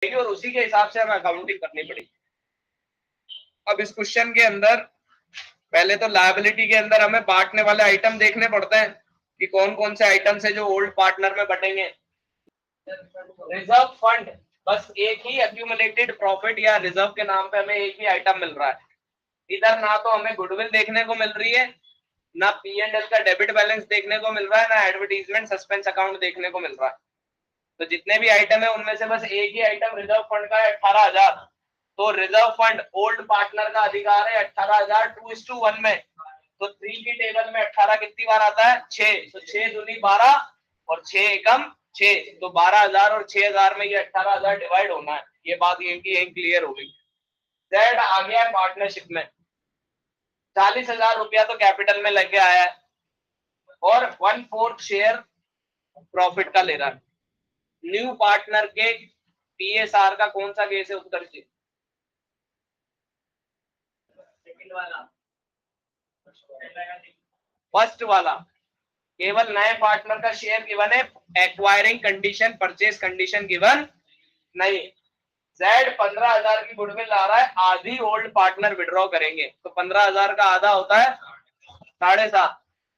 और उसी के हिसाब से हमें अकाउंटिंग करनी पड़ेगी। अब इस क्वेश्चन के अंदर पहले तो लायबिलिटी के अंदर हमें बांटने वाले आइटम देखने पड़ते हैं कि कौन कौन से आइटम्स है जो ओल्ड पार्टनर में बटेंगे। रिजर्व फंड, बस एक ही एक्यूमुलेटेड प्रॉफिट या रिजर्व के नाम पे हमें एक ही आइटम मिल रहा है। इधर ना तो हमें गुडविल देखने को मिल रही है, ना P&L का डेबिट बैलेंस देखने को मिल रहा है, ना एडवर्टीजमेंट सस्पेंस अकाउंट देखने को मिल रहा है। तो जितने भी आइटम है उनमें से बस एक ही आइटम रिजर्व फंड का है 18,000। तो रिजर्व फंड ओल्ड पार्टनर का अधिकार है 18,000 2:1 में। तो 3 की टेबल में 18 कितनी बार आता है? 6। तो 6 दूनी 12 और 6 एकम 6। तो 12,000 और 6,000 में ये 18,000 डिवाइड होना है। ये बात यही क्लियर हो गई। जेड आ गया है पार्टनरशिप में। 40,000 रुपया तो कैपिटल में लग आया है और 1/4 शेयर प्रॉफिट का ले रहा है। न्यू पार्टनर के PSR का कौन सा केस है? उत्तर जी फर्स्ट वाला। केवल नए पार्टनर का शेयर गिवन है, acquiring condition purchase condition given नहीं। जेड 15,000 की गुडविल ला रहा है, आधी ओल्ड पार्टनर विड्रॉ करेंगे तो 15,000 का आधा होता है 7.5।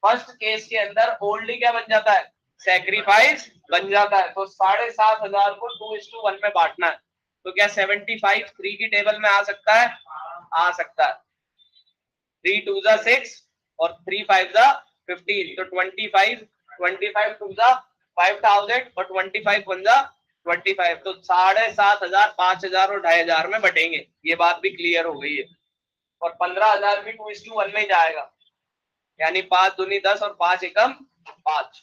फर्स्ट केस के अंदर ओल्ड क्या बन जाता है? सैक्रिफाइस बन जाता है। तो 7,500 को 2:1 में बांटना है। तो क्या 75 3 की टेबल में आ सकता है? आ सकता है। 3 2 6 और 3 5 15। तो 25 2 5,000 और 25 1 25। तो 7,500 5,000 और 2,500 में बटेंगे। ये बात भी क्लियर हो गई है। और 15,000 भी 2:1 में जाएगा, यानी 5 दूनी 10 और 5 एकम 5।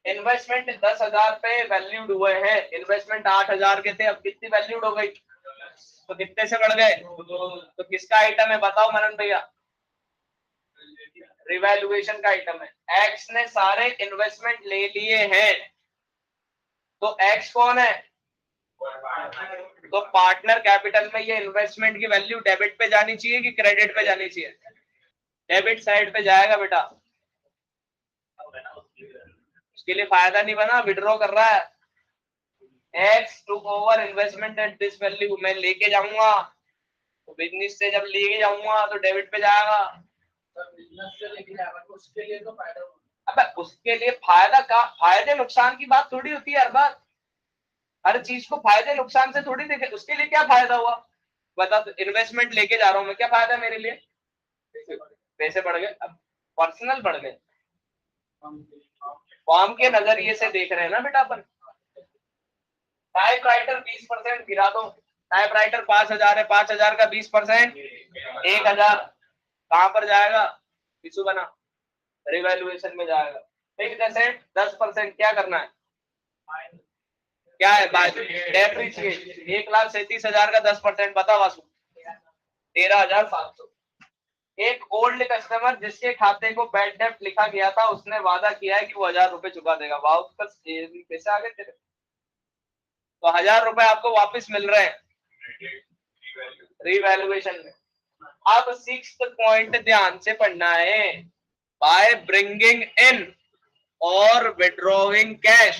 इन्वेस्टमेंट 10,000 पे वैल्यूड हुए हैं, इन्वेस्टमेंट 8,000 के थे, अब कितनी वैल्यूड हो गई? तो कितने से बढ़ गए? तो किसका आइटम है बताओ मनन भैया? रिवैल्यूएशन का आइटम है। एक्स ने सारे इन्वेस्टमेंट ले लिए हैं, तो एक्स कौन है? तो पार्टनर कैपिटल में ये इन्वेस्टमेंट की वैल्यू डेबिट पे जानी चाहिए कि क्रेडिट पे जानी चाहिए? डेबिट साइड पे जाएगा बेटा। उसके लिए फायदा नहीं बना, विड्रॉ कर रहा है। X took over investment at this value, मैं लेके जाऊंगा तो बिजनेस से जब लेके जाऊंगा तो डेबिट पे जाएगा। बिजनेस से लेके जाएगा तो उसके लिए तो फायदा होगा। अब उसके लिए फायदा का, फायदे नुकसान की बात थोड़ी होती है हर बार। हर चीज को फायदे नुकसान से थोड़ी देखे। उसके लिए क्या फायदा हुआ बता? तो इन्वेस्टमेंट लेके जा रहा हूं मैं, क्या फायदा मेरे लिए? पैसे बढ़ गए, अब पर्सनल बढ़ गए। फॉर्म के नजरिए से देख रहे हैं ना बेटा अपन। टाइपराइटर 20% गिरा दो। टाइपराइटर 5,000 है, 5,000 का 20% 1,000 कहां पर जाएगा? इशू बना, रिवैल्यूएशन में जाएगा। फिक्स्ड एसेट 10%, क्या करना है? क्या है? डेप्रिसिएट 1,37,000 का 10% बता वासु? 13,700। एक ओल्ड कस्टमर जिसके खाते को बैड डेब्ट लिखा गया था, उसने वादा किया है कि वो 1,000 रुपए चुका देगा। वाह, उसका पैसे आ गए तेरे। तो 1,000 रुपए आपको वापस मिल रहे हैं रिवैल्यूएशन में। अब 6th पॉइंट ध्यान से पढ़ना है। बाय ब्रिंगिंग इन और withdrawing cash,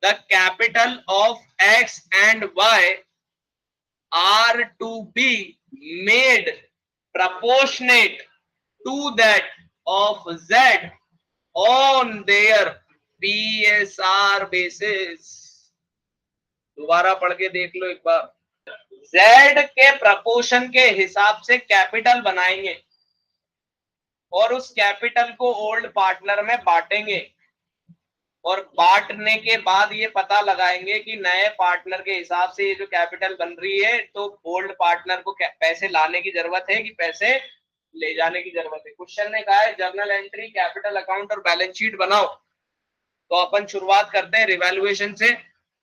the capital of X and Y are to be made proportionate to that of Z on their PSR basis। दोबारा पढ़ के देख लो एक बार। Z के प्रपोर्शन के हिसाब से कैपिटल बनाएंगे और उस कैपिटल को ओल्ड पार्टनर में बांटेंगे और बांटने के बाद ये पता लगाएंगे कि नए पार्टनर के हिसाब से ये जो कैपिटल बन रही है, तो ओल्ड पार्टनर को पैसे लाने की जरूरत है कि पैसे ले जाने की जरूरत है। क्वेश्चन ने कहा है जर्नल एंट्री, कैपिटल अकाउंट और बैलेंस शीट बनाओ। तो अपन शुरुआत करते हैं रिवैल्यूएशन से,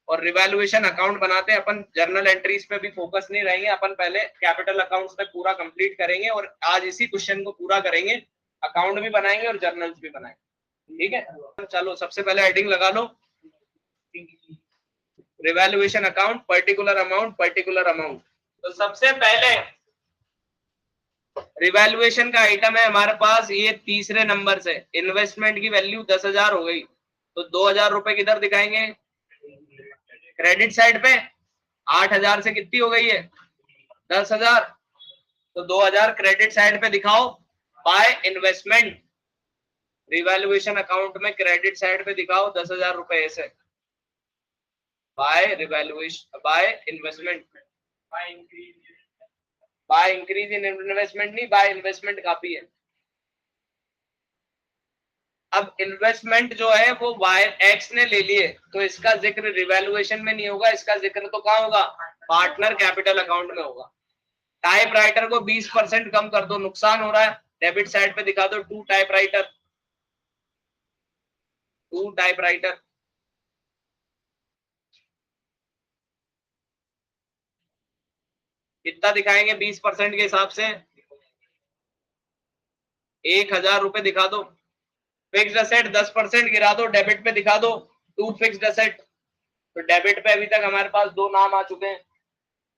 और रिवैल्यूएशन अकाउंट बनाते हैं अपन। जर्नल एंट्रीज पे भी फोकस नहीं रहेंगे अपन, पहले कैपिटल अकाउंट्स पे पूरा कंप्लीट करेंगे और आज इसी क्वेश्चन को पूरा करेंगे। अकाउंट भी बनाएंगे और जर्नल्स भी बनाएंगे, ठीक है? चलो सबसे पहले हेडिंग लगा लो, revaluation account, particular amount, particular amount. तो सबसे पहले रिवैल्यूएशन का आइटम है हमारे पास ये तीसरे नंबर से। इन्वेस्टमेंट की वैल्यू 10,000 हो गई, तो 2,000 रुपए किधर दिखाएंगे? क्रेडिट साइड पे। 8,000 से कितनी हो गई है? 10,000। तो 2,000 क्रेडिट साइड पे दिखाओ बाय इन्वेस्टमेंट। रिवैल्यूएशन अकाउंट में क्रेडिट साइड पे दिखाओ 10,000 रुपए ऐसे by revaluation by investment. By increase in investment नहीं, बाय इन्वेस्टमेंट काफी है। अब इन्वेस्टमेंट जो है वो वाई एक्स ने ले लिए, तो इसका जिक्र रिवैल्यूएशन में नहीं होगा, इसका जिक्र तो कहाँ होगा? पार्टनर कैपिटल अकाउंट में होगा। टाइप राइटर को 20% कम कर दो, नुकसान हो रहा है। डेबिट साइड पे दिखा दो टू टाइप राइटर। कितना दिखाएंगे 20% के हिसाब से? 1,000 रुपए दिखा दो। फिक्स्ड असेट 10% गिरा दो, डेबिट पे दिखा दो टू फिक्स्ड असेट। तो डेबिट पे अभी तक हमारे पास दो नाम आ चुके हैं,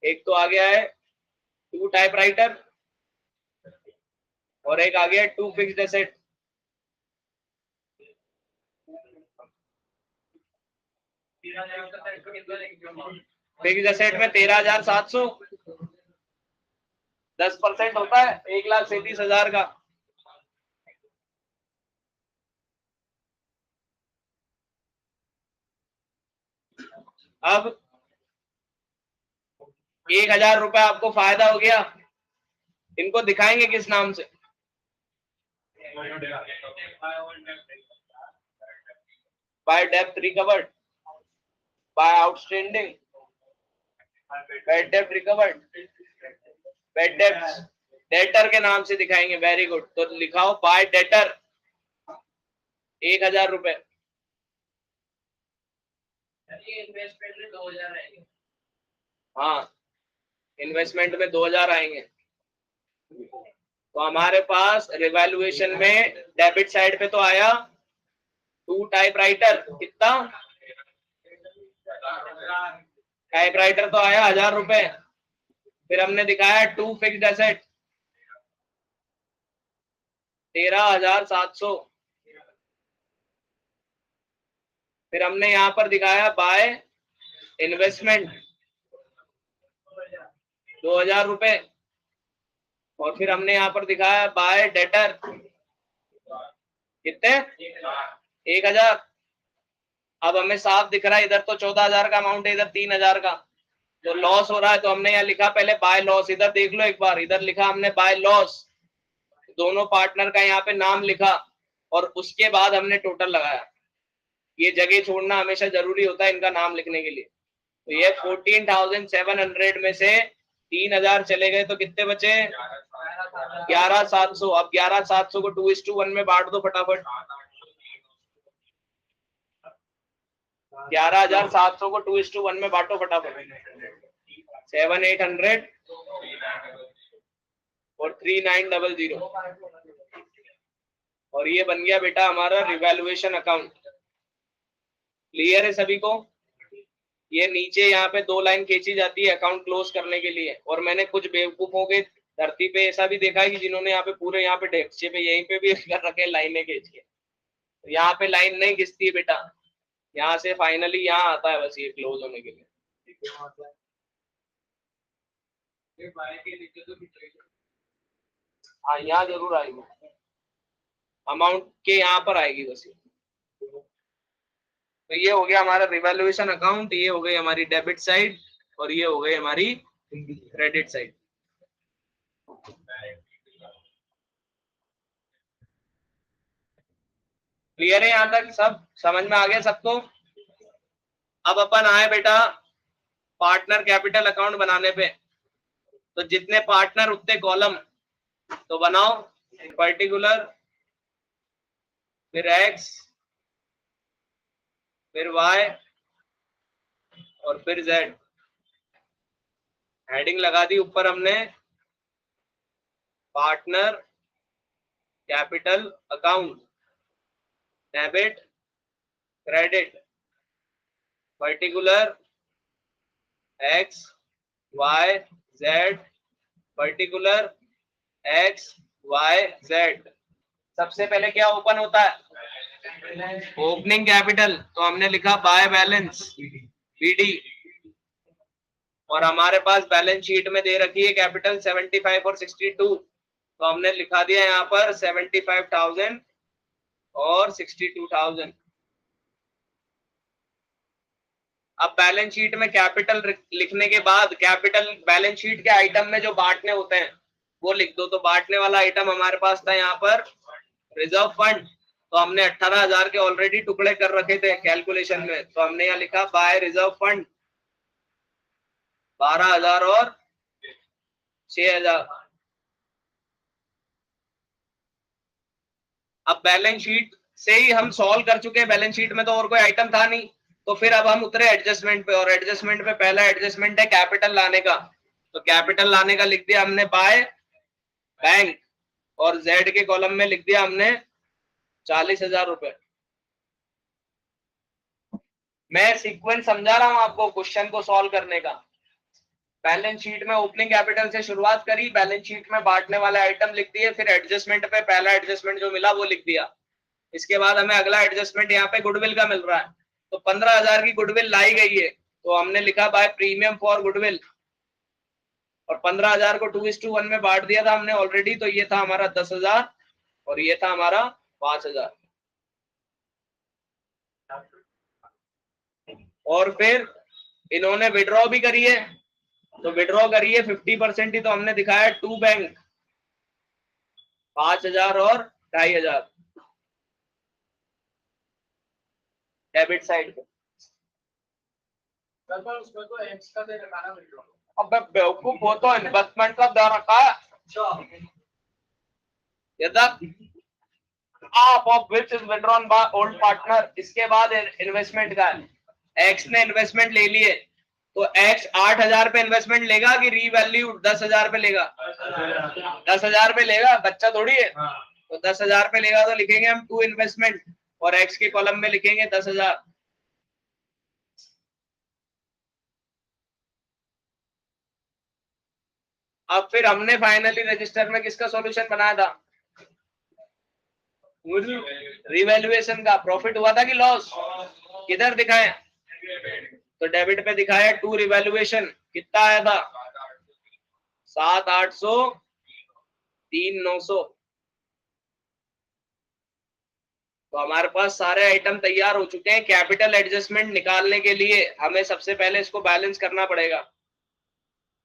एक तो आ गया है टू टाइप राइटर और एक आ गया है to fixed asset. Fixed asset में 13,700, 10% होता है 1,37,000 का। अब 1,000 रुपए आपको फायदा हो गया। इनको दिखाएंगे किस नाम से? Bye depth recovered, bye outstanding, bad डेप्ट रिकवर्ड, बैड डेप्ट डेटर के नाम से दिखाएंगे। Very good. तो लिखाओ बाय डेटर 1,000 रुपए। इन्वेस्टमेंट में 2,000 आएंगे। हाँ, इन्वेस्टमेंट में 2,000 आएंगे। तो हमारे पास रिवैल्यूएशन में डेबिट साइड पे तो आया टू टाइप राइटर, कितना? टाइप राइटर तो आया 1,000 रुपए। फिर हमने दिखाया टू फिक्स्ड एसेट 13,700। फिर हमने यहां पर दिखाया बाय इन्वेस्टमेंट 2,000 रुपए। और फिर हमने यहां पर दिखाया बाय डेटर कितने? 1,000। अब हमें साफ दिख रहा है इधर तो 14,000 का अमाउंट है, इधर 3,000 का, तो लॉस हो रहा है। तो हमने यहाँ लिखा पहले बाय लॉस, इधर देख लो एक बार, इधर लिखा हमने बाय लॉस, दोनों पार्टनर का यहाँ पे नाम लिखा और उसके बाद हमने टोटल लगाया। ये जगह छोड़ना हमेशा जरूरी होता है इनका नाम लिखने के लिए। तो ये 14,700 में से 3,000 चले गए तो कितने बचे? 11,700। अब 11,700 को 2:1 में बांट दो फटाफट। 11,700 को 2:1 में बांटो फटाफट। 7,800 और 3,900। और ये बन गया बेटा हमारा रिवैल्यूएशन अकाउंट। क्लियर है सभी को? ये नीचे यहाँ पे 2 लाइन खींची जाती है अकाउंट क्लोज करने के लिए। और मैंने कुछ बेवकूफों के धरती पे ऐसा भी देखा है कि जिन्होंने यहाँ पे पूरे यहाँ पे डेस्के पे यहीं पे भी कर रखे लाइनें खींच के। तो यहाँ पे लाइन नहीं खिंचती बेटा, यहाँ से फाइनली यहाँ आता है बस ये क्लोज होने के लिए। हाँ, यहाँ जरूर आएगी, अमाउंट के यहाँ पर आएगी बस ये। तो ये हो गया हमारा रिवैल्यूएशन अकाउंट, ये हो गई हमारी डेबिट साइड और ये हो गई हमारी क्रेडिट साइड। क्लियर है? यहां तक सब समझ में आ गया सबको? अब अपन आए बेटा पार्टनर कैपिटल अकाउंट बनाने पे। तो जितने पार्टनर उतने कॉलम, तो बनाओ पर्टिकुलर, फिर एक्स, फिर वाई और फिर जेड। हेडिंग लगा दी ऊपर हमने partner capital account, debit credit, particular x y z, particular x y z. सबसे पहले क्या ओपन होता है? Opening capital. तो हमने लिखा बाय बैलेंस बीडी। और हमारे पास बैलेंस शीट में दे रखी है कैपिटल 75 और 62, तो हमने लिखा दिया यहाँ पर 75,000 और 62,000। अब बैलेंस शीट में कैपिटल लिखने के बाद कैपिटल बैलेंस शीट के आइटम में जो बांटने होते हैं वो लिख दो। तो बांटने वाला आइटम हमारे पास था यहाँ पर रिजर्व फंड, तो हमने 18,000 के ऑलरेडी टुकड़े कर रखे थे कैलकुलेशन में, तो हमने यहाँ लिखा बाय रिजर्व फंड 12,000 और 6,000। अब बैलेंस शीट से ही हम सॉल्व कर चुके हैं, बैलेंस शीट में तो और कोई आइटम था नहीं, तो फिर अब हम उतरे एडजस्टमेंट पे, और एडजस्टमेंट पे पहला एडजस्टमेंट है कैपिटल लाने का। तो कैपिटल लाने का लिख दिया हमने बाय बैंक, और जेड के कॉलम में लिख दिया हमने 40,000 रुपए। मैं सीक्वेंस समझा रहा हूं आपको क्वेश्चन को सॉल्व करने का। बैलेंस शीट में ओपनिंग कैपिटल से शुरुआत करी, बैलेंस शीट में बांटने वाले आइटम लिख दिए, फिर एडजस्टमेंट पे पहला एडजस्टमेंट जो मिला वो लिख दिया। इसके बाद हमें अगला एडजस्टमेंट यहाँ पे गुडविल का मिल रहा है, तो 15,000 की गुडविल लाई गई है, तो हमने लिखा बाय प्रीमियम फॉर गुडविल, और 15,000 को 2:1 में बांट दिया था हमने ऑलरेडी, तो ये था हमारा 10,000 और ये था हमारा 5,000। और फिर इन्होंने विड्रॉ भी करी है, तो विड्रॉ करी है 50% ही, तो हमने दिखाया टू बैंक 5,000 और 2,500 डेबिट साइड पे। उसमें तो एक्स्ट्रा दे रखा है विड्रॉ। अब बेवकूफ हो तो इन्वेस्टमेंट का दर रखा है, आप of which is withdrawn by old partner. इसके बाद इन्वेस्टमेंट का है, एक्स ने इन्वेस्टमेंट ले लिए, तो एक्स 8,000 पे इन्वेस्टमेंट लेगा कि रीवैल्यू 10,000 पे लेगा? 10,000 पे लेगा, बच्चा थोड़ी है। तो 10,000 पे लेगा, तो लिखेंगे हम टू इन्वेस्टमेंट, और एक्स के कॉलम में लिखेंगे 10,000। अब फिर हमने फाइनली रजिस्टर में किसका सॉल्यूशन बनाया था? रिवैल्यूएशन का। प्रॉफिट हुआ था कि लॉस? किधर दिखाएं? तो डेबिट पे दिखाया टू रिवैल्यूएशन, कितना आया था? 7,800 3,900। तो हमारे पास सारे आइटम तैयार हो चुके हैं। कैपिटल एडजस्टमेंट निकालने के लिए हमें सबसे पहले इसको बैलेंस करना पड़ेगा,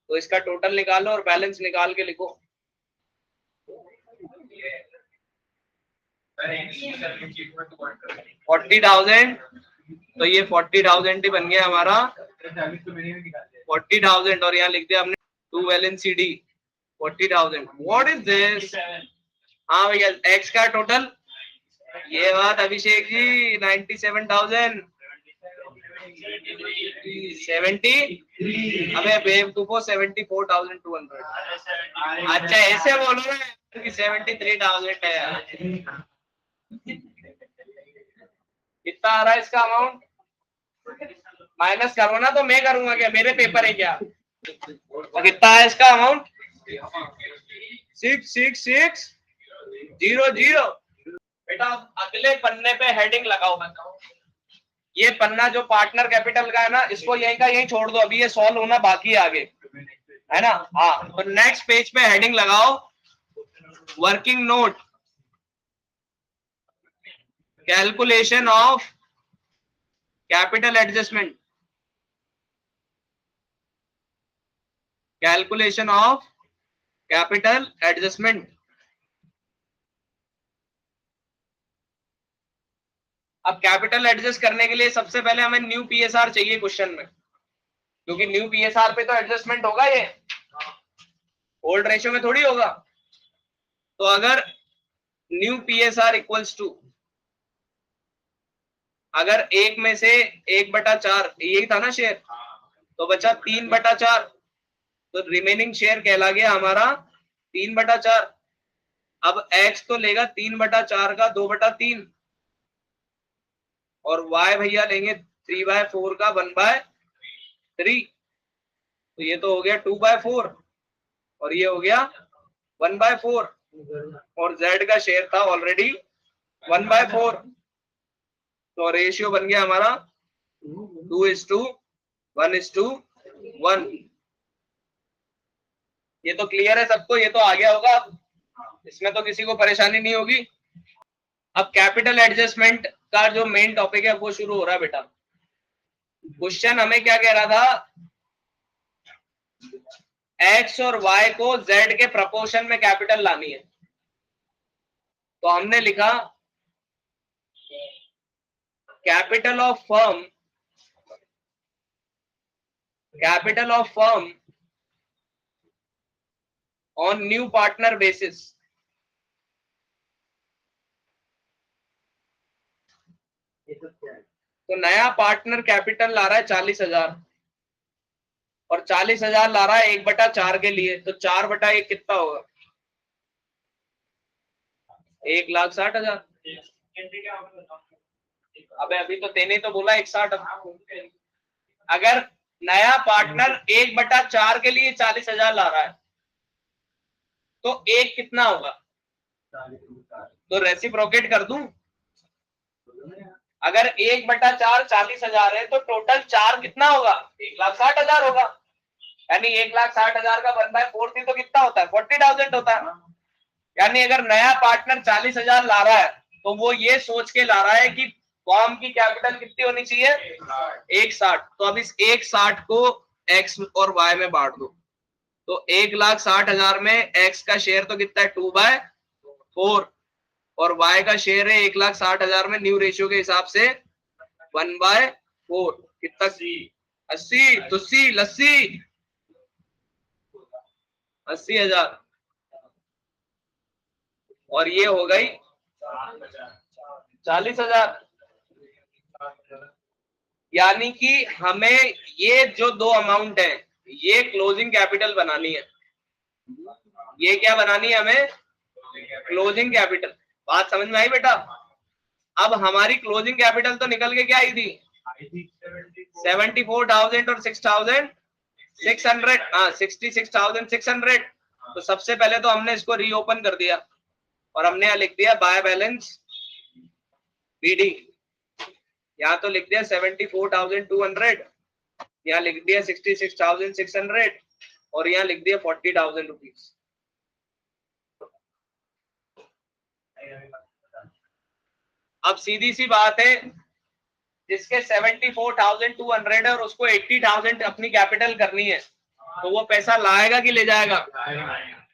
तो इसका टोटल निकालो और बैलेंस निकाल के लिखो। 40,000, तो ये 40,000 ही बन गया हमारा 40,000, और यहाँ लिख दिया हमने to balance CD 40,000। What is this? हाँ भैया, एक्स का टोटल, ये बात अभिषेक जी 97,000 70, अबे बेवकूफो 74,200। अच्छा ऐसे बोलो ना कि 73,000 है यार। कितना आ रहा है इसका अमाउंट? माइनस करो ना, तो मैं करूंगा क्या? मेरे पेपर है क्या? तो कितना है इसका अमाउंट? 666,000। बेटा अगले पन्ने पे हेडिंग लगाओ। ये पन्ना जो पार्टनर कैपिटल का है ना, इसको यहीं का यहीं छोड़ दो, अभी ये सॉल्व होना बाकी है आगे, है ना? हाँ, तो नेक्स्ट पेज पे हेडिंग लगाओ working note, calculation of capital adjustment, calculation of capital adjustment. अब कैपिटल एडजस्ट करने के लिए सबसे पहले हमें न्यू PSR चाहिए क्वेश्चन में, क्योंकि न्यू PSR पे तो एडजस्टमेंट होगा, ये ओल्ड रेशियो में थोड़ी होगा। तो अगर न्यू PSR इक्वल्स टू, अगर एक में से 1/4 यही था ना शेयर, तो बचा 3/4, तो रिमेनिंग शेयर कहला गया हमारा 3/4। अब एक्स तो लेगा 3/4 का 2/3, और वाई भैया लेंगे 3/4 का 1/3, तो ये तो हो गया 2/4, और ये हो गया 1/4, और जेड का शेयर था ऑलरेडी 1/4, तो रेशियो बन गया हमारा 2:1:1। ये तो क्लियर है सबको, ये तो आ गया होगा, इसमें तो किसी को परेशानी नहीं होगी। अब कैपिटल एडजस्टमेंट का जो मेन टॉपिक है वो शुरू हो रहा है बेटा। क्वेश्चन हमें क्या कह रहा था, एक्स और वाई को जेड के प्रपोर्शन में कैपिटल लानी है। तो हमने लिखा capital of firm on new partner basis. तो नया पार्टनर कैपिटल ला रहा है 40,000 और 40,000 ला रहा है 1/4 के लिए, तो 4/1 कितना होगा? 1,60,000। अबे अभी तो तेने तो बोला 1,60,000। अगर नया पार्टनर 1/4 के लिए 40,000 ला रहा है तो एक कितना होगा? तो रेसिप्रोकेट कर दूं। अगर 1/4 40,000 है तो टोटल 4 कितना होगा? 1,60,000 होगा। यानी 1,60,000 का 1/4 तो कितना होता है? 40,000 होता है। यानी अगर नया पार्टनर 40,000 ला रहा है तो वो ये सोच के ला रहा है कि फॉर्म की कैपिटल कितनी होनी चाहिए? 1,60। तो अब इस 1,60 को एक्स और वाई में बांट दो। तो 1,60,000 में एक्स का शेयर तो कितना है? 2/4 और वाई का शेयर है 1,60,000 में न्यू रेशियो के हिसाब से 1/4। कितना? 80। तो सी लस्सी 80,000 और ये हो गई 40,000। यानी कि हमें ये जो दो अमाउंट है ये क्लोजिंग कैपिटल बनानी है। ये क्या बनानी है हमें? Closing capital. बात समझ में आई बेटा? अब हमारी क्लोजिंग कैपिटल तो निकल के क्या आई थी? 74,000 और 6,600। हाँ 66,600। तो सबसे पहले तो हमने इसको रीओपन कर दिया और हमने यहाँ लिख दिया बाय बैलेंस बीडी। यहाँ तो लिख दिया 74,200, यहाँ लिख दिया 66,600 और यहाँ लिख दिया 40,000 रुपीज। अब सीधी सी बात है, जिसके 74,200 है और उसको 80,000 अपनी कैपिटल करनी है तो वो पैसा लाएगा कि ले जाएगा?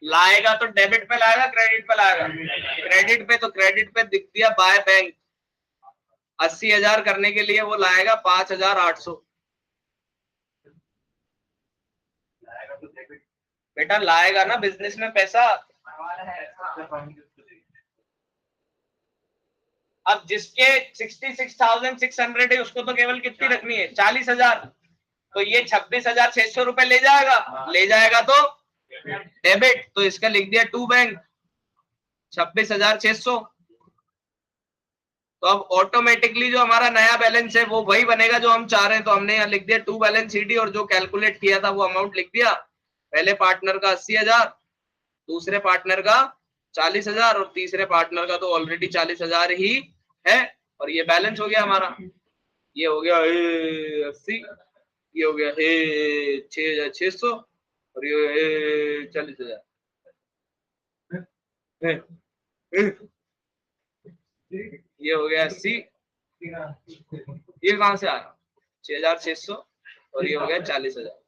लाएगा। तो डेबिट पे लाएगा क्रेडिट पे लाएगा? क्रेडिट पे। तो क्रेडिट पे दिख दिया बाय बैंक 80,000 करने के लिए वो लाएगा 5,800। बेटा लाएगा ना बिजनेस में पैसा। अब जिसके 66,600 है उसको तो केवल कितनी रखनी है? 40,000। तो ये 26,600 रुपए ले जाएगा। ले जाएगा तो डेबिट। तो इसका लिख दिया टू बैंक 26,600। तो अब ऑटोमेटिकली जो हमारा नया बैलेंस है वो वही बनेगा जो हम चाह रहे हैं। तो हमने यहाँ लिख दिया टू बैलेंस सीडी और जो कैलकुलेट किया था वो अमाउंट लिख दिया। पहले पार्टनर का 80,000, दूसरे पार्टनर का 40,000 और तीसरे पार्टनर का तो ऑलरेडी 40,000 ही है और ये बैलेंस हो गया हमारा। ये हो गया 80, ये हो गया 6,600 और ये 40,000। ये हो गया 80। ये कहां से आ रहा? 6,600 और ये हो गया 40,000।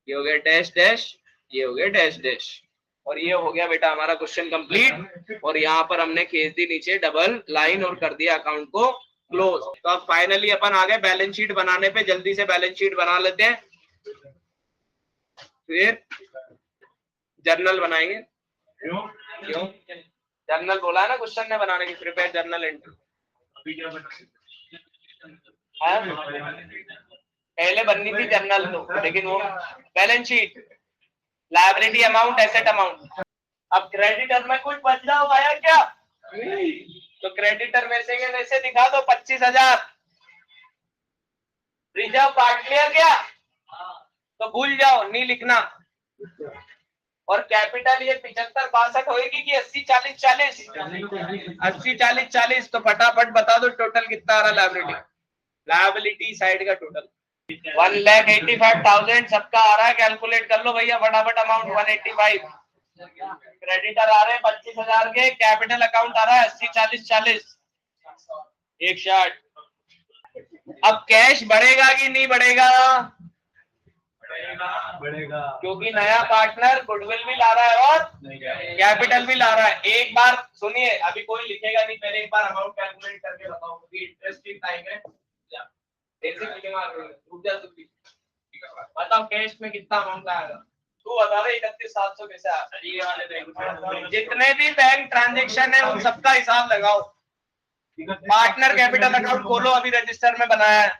ये हो गया डैश डैश, ये हो गया डैश डैश और ये हो गया बेटा हमारा क्वेश्चन कंप्लीट। और यहाँ पर हमने खींच दी नीचे डबल लाइन और कर दिया अकाउंट को क्लोज। तो अब फाइनली अपन आ गए बैलेंस शीट बनाने पे। जल्दी से बैलेंस शीट बना लेते हैं, फिर जर्नल बनाएंगे। क्यों? जर्नल बोला है ना क्वेश्चन ने बनाने की, प्रिपेयर जर्नल एंट्री। पहले बननी थी जर्नल तो, लेकिन वो balance sheet liability amount asset amount. अब क्रेडिटर में कुछ बच रहा होगा या क्या? तो क्रेडिटर में से दिखा दो 25,000। रिजर्व काट लिया क्या? तो भूल जाओ, नहीं लिखना। और कैपिटल ये 75-62 होगी कि 80-40-40? 80-40-40। तो फटाफट बता दो टोटल कितना आ रहा लायबिलिटी। लायबिलिटी साइड का टोटल 1,85,000 सबका आ रहा है, कैलकुलेट कर लो भैया फटाफट अमाउंट। 185 क्रेडिटर आ रहे हैं 25,000 के, कैपिटल अकाउंट आ रहा है 80 40 40 160। अब कैश बढ़ेगा कि नहीं बढ़ेगा? बढ़ेगा, क्योंकि नया पार्टनर गुडविल भी ला रहा है और कैपिटल भी ला रहा है। एक बार सुनिए, अभी कोई लिखेगा नहीं, पहले एक बार अमाउंट कैलकुलेट करके बताओ, क्योंकि इंटरेस्टिंग टाइम है। बताओ कैश में कितना अमाउंट आएगा? तू बता रहे 31,700 कैसे आया? जितने भी बैंक ट्रांजेक्शन है उन सबका हिसाब लगाओ। पार्टनर कैपिटल अकाउंट खोलो, अभी रजिस्टर में बनाया है।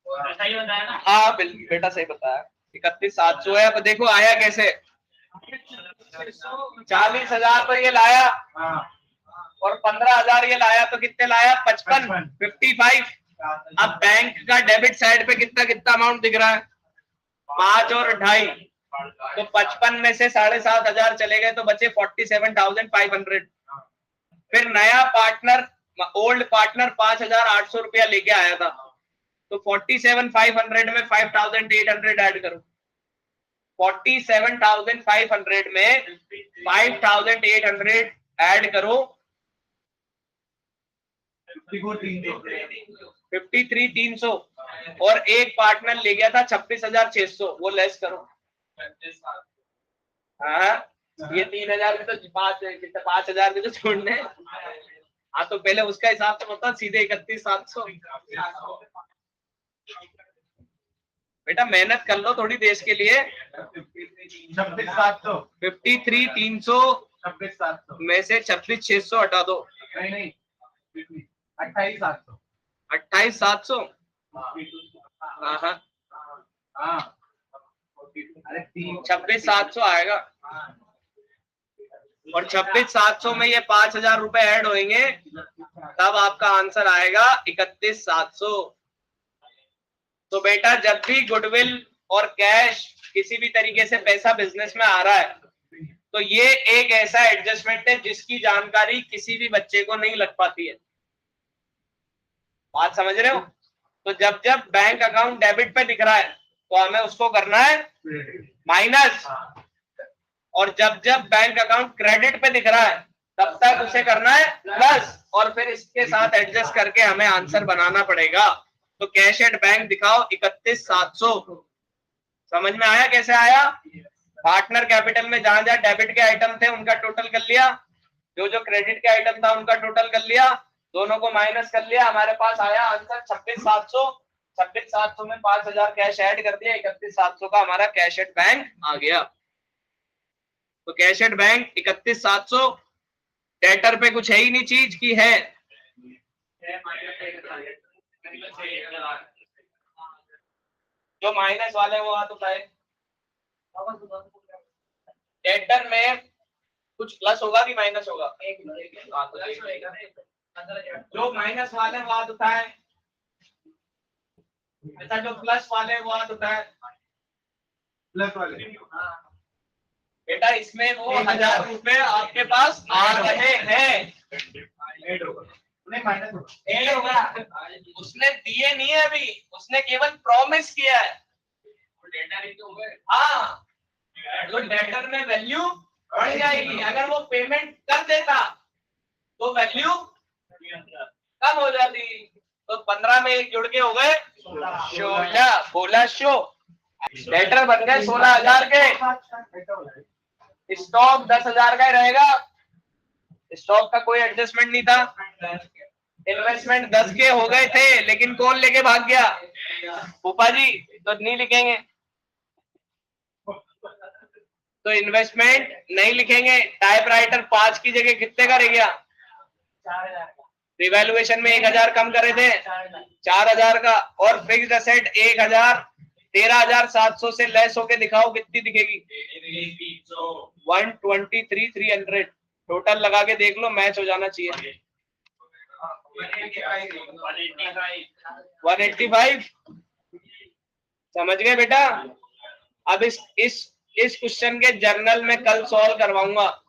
सही बताया ना? हाँ बिल्कुल बेटा सही बताया। 31,700 है। अब देखो आया कैसे। 40,000 तो ये लाया और 15,000 ये लाया, तो कितने लाया? 55 55। अब बैंक का डेबिट साइड पे कितना कितना अमाउंट दिख रहा है? 5 और 2.5, तो 55 में से 7,500 चले गए, तो बचे 47,500। फिर नया पार्टनर, ओल्ड पार्टनर 5,800 रुपया लेके आया था, तो 47,500 में 5,800 ऐड करो। 47,500 में 5,800 ऐड करो, 53,300। और एक पार्टनर ले गया था 26,600, वो लेस करो। हाँ ये 3,000 भी तो 5,000 भी तो छोड़ने। हाँ तो पहले उसका हिसाब तो बता, सीधे 31,700। बेटा मेहनत कर लो थोड़ी देश के लिए। 26,700 53,300 26,700 में से 26,600 हटा दो। नहीं 28,700 28,700। हाँ अरे 26,700 आएगा। और 26,700 में ये 5,000 रुपए ऐड होंगे, तब आपका आंसर आएगा 31,700। तो बेटा जब भी गुडविल और कैश किसी भी तरीके से पैसा बिजनेस में आ रहा है, तो ये एक ऐसा एडजस्टमेंट है जिसकी जानकारी किसी भी बच्चे को नहीं लग पाती है। बात समझ रहे हो? तो जब जब बैंक अकाउंट डेबिट पे दिख रहा है तो हमें उसको करना है माइनस, और जब जब बैंक अकाउंट क्रेडिट पे दिख रहा है तब तक उसे करना है प्लस, और फिर इसके साथ एडजस्ट करके हमें आंसर बनाना पड़ेगा। तो कैश एट बैंक दिखाओ 31,700। समझ में आया कैसे आया? पार्टनर कैपिटल में जहां जहां डेबिट के आइटम थे उनका टोटल कर लिया, जो जो क्रेडिट के आइटम था उनका टोटल कर लिया, दोनों को माइनस कर लिया, हमारे पास आया आंसर 26,700। 26,700 में 5,000 कैश ऐड कर दिया, 31,700 का हमारा कैश एट बैंक आ गया। तो कैश एट बैंक 31,700। डेटर पे कुछ है ही नहीं चीज की है। जो माइनस वाले वो हाथ उठाए। डेटर में कुछ प्लस होगा कि माइनस होगा? जो माइनस वाले वो हाथ उठाए। अच्छा जो प्लस वाले वो हाथ उठाए। प्लस वाले बेटा इसमें वो 1,000 रुपए आपके पास आ रहे हैं। ऐड होगा नहीं माइनस होगा। ऐड होगा। उसने दिए नहीं है अभी, उसने केवल प्रॉमिस किया है। हाँ तो डेटर में वैल्यू बढ़ जाएगी। अगर वो पेमेंट कर देता तो वैल्यू कम हो जाती। तो 15 में एक जुड़ के हो गए 16। बोला शो। डेटर बन गए 16,000 के। स्टॉक 10,000 का ही रहेगा, स्टॉक का कोई एडजस्टमेंट नहीं था। इन्वेस्टमेंट 10 के हो गए थे, लेकिन कौन लेके भाग गया? फूफा जी। तो नहीं लिखेंगे, तो इन्वेस्टमेंट नहीं लिखेंगे। टाइपराइटर 5 की जगह कितने का रह गया? 4,000। में 1,000 कम करे थे 4,000 का। और फिक्स्ड असेट 1,000, 13,700 से लेस होके दिखाओ कितनी दिखेगी? 123,300। टोटल लगा के देख लो, मैच हो जाना चाहिए। 185। समझ गए बेटा? अब इस क्वेश्चन के जर्नल में कल सॉल्व करवाऊंगा।